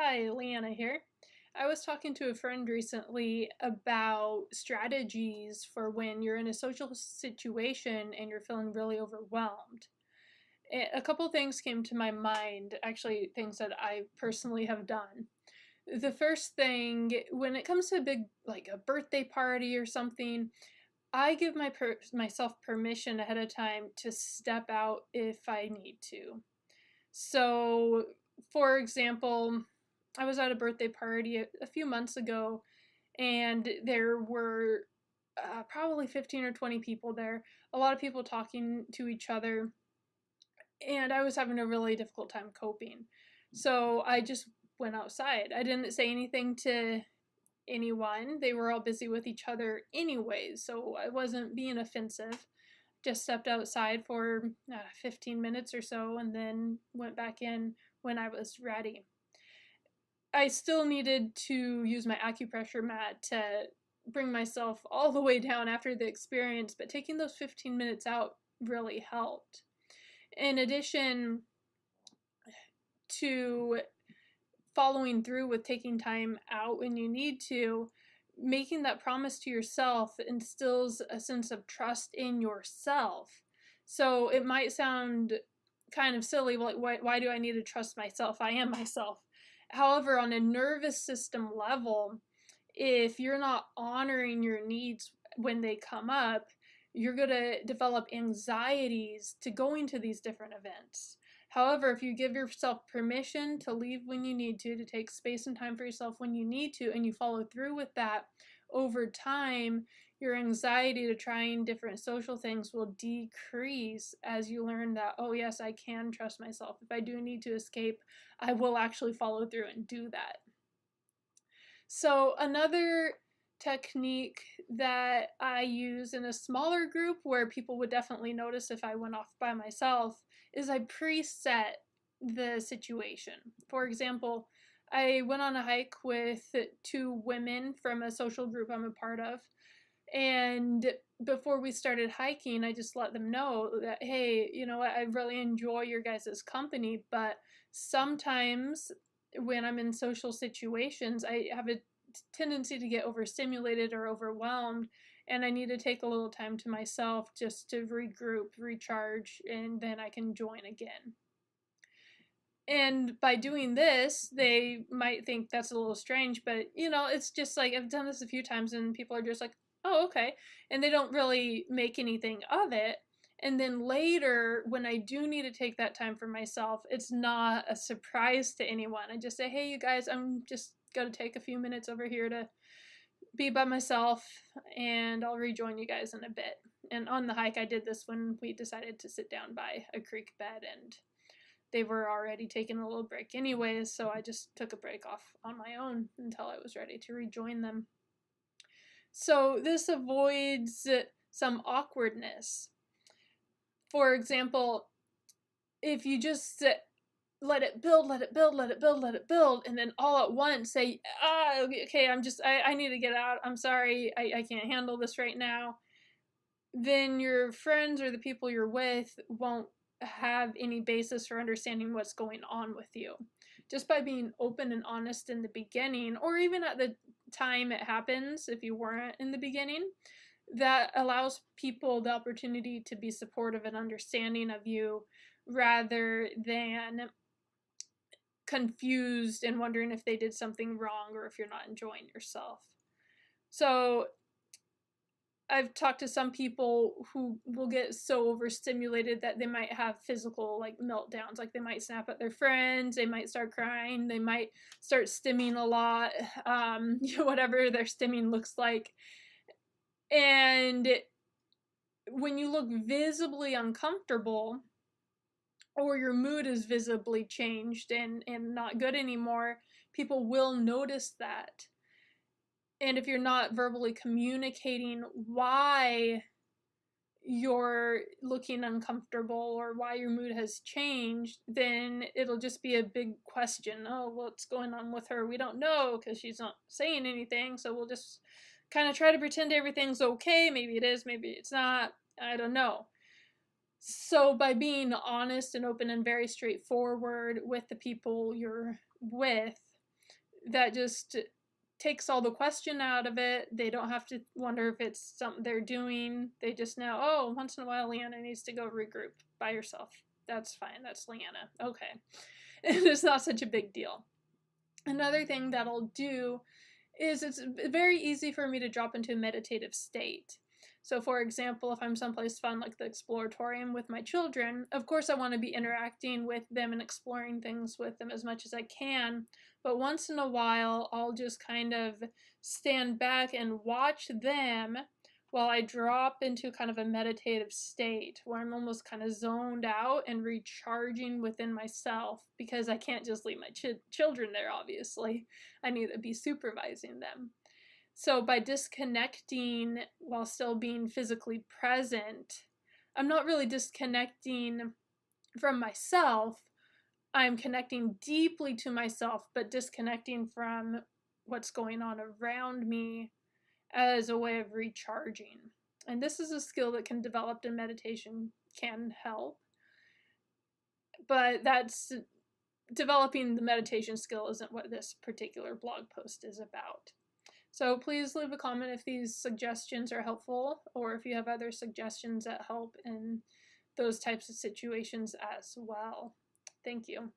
Hi, Leanna here. I was talking to a friend recently about strategies for when you're in a social situation and you're feeling really overwhelmed. A couple things came to my mind, actually, things that I personally have done. The first thing, when it comes to a big, like a birthday party or something, I give myself permission ahead of time to step out if I need to. So, for example, I was at a birthday party a few months ago, and there were probably 15 or 20 people there, a lot of people talking to each other, and I was having a really difficult time coping. So I just went outside. I didn't say anything to anyone. They were all busy with each other anyways, so I wasn't being offensive. Just stepped outside for 15 minutes or so and then went back in when I was ready. I still needed to use my acupressure mat to bring myself all the way down after the experience, but taking those 15 minutes out really helped. In addition to following through with taking time out when you need to, making that promise to yourself instills a sense of trust in yourself. So it might sound kind of silly, like, why do I need to trust myself? I am myself. However, on a nervous system level, if you're not honoring your needs when they come up, you're going to develop anxieties to going to these different events. However, if you give yourself permission to leave when you need to take space and time for yourself when you need to, and you follow through with that, over time, your anxiety to trying different social things will decrease as you learn that, oh, yes, I can trust myself. If I do need to escape, I will actually follow through and do that. So, another technique that I use in a smaller group where people would definitely notice if I went off by myself is I preset the situation. For example, I went on a hike with two women from a social group I'm a part of, and before we started hiking, I just let them know that, hey, you know what, I really enjoy your guys' company, but sometimes when I'm in social situations, I have a tendency to get overstimulated or overwhelmed, and I need to take a little time to myself just to regroup, recharge, and then I can join again. And by doing this, they might think that's a little strange, but it's just like I've done this a few times and people are just like, oh, okay. And they don't really make anything of it. And then later, when I do need to take that time for myself, it's not a surprise to anyone. I just say, hey, you guys, I'm just going to take a few minutes over here to be by myself and I'll rejoin you guys in a bit. And on the hike, I did this when we decided to sit down by a creek bed, and they were already taking a little break anyways, so I just took a break off on my own until I was ready to rejoin them. So this avoids some awkwardness. For example, if you just let it build, let it build, let it build, let it build, and then all at once say, okay, I need to get out. I'm sorry, I can't handle this right now. Then your friends or the people you're with won't have any basis for understanding what's going on with you. Just by being open and honest in the beginning, or even at the time it happens, if you weren't in the beginning, that allows people the opportunity to be supportive and understanding of you rather than confused and wondering if they did something wrong or if you're not enjoying yourself. So I've talked to some people who will get so overstimulated that they might have physical like meltdowns. Like they might snap at their friends, they might start crying, they might start stimming a lot, whatever their stimming looks like. And when you look visibly uncomfortable or your mood is visibly changed and not good anymore, people will notice that. And if you're not verbally communicating why you're looking uncomfortable or why your mood has changed, then it'll just be a big question. Oh, what's going on with her? We don't know because she's not saying anything. So we'll just kind of try to pretend everything's okay. Maybe it is, maybe it's not. I don't know. So by being honest and open and very straightforward with the people you're with, that just takes all the question out of it. They don't have to wonder if it's something they're doing. They just know, oh, once in a while Leanna needs to go regroup by herself. That's fine. That's Leanna. Okay. It's not such a big deal. Another thing that'll do is it's very easy for me to drop into a meditative state. So for example, if I'm someplace fun like the Exploratorium with my children, of course I want to be interacting with them and exploring things with them as much as I can. But once in a while, I'll just kind of stand back and watch them while I drop into kind of a meditative state where I'm almost kind of zoned out and recharging within myself, because I can't just leave my children there, obviously. I need to be supervising them. So by disconnecting while still being physically present, I'm not really disconnecting from myself. I'm connecting deeply to myself, but disconnecting from what's going on around me as a way of recharging. And this is a skill that can develop in meditation, can help. But that's developing the meditation skill isn't what this particular blog post is about. So please leave a comment if these suggestions are helpful, or if you have other suggestions that help in those types of situations as well. Thank you.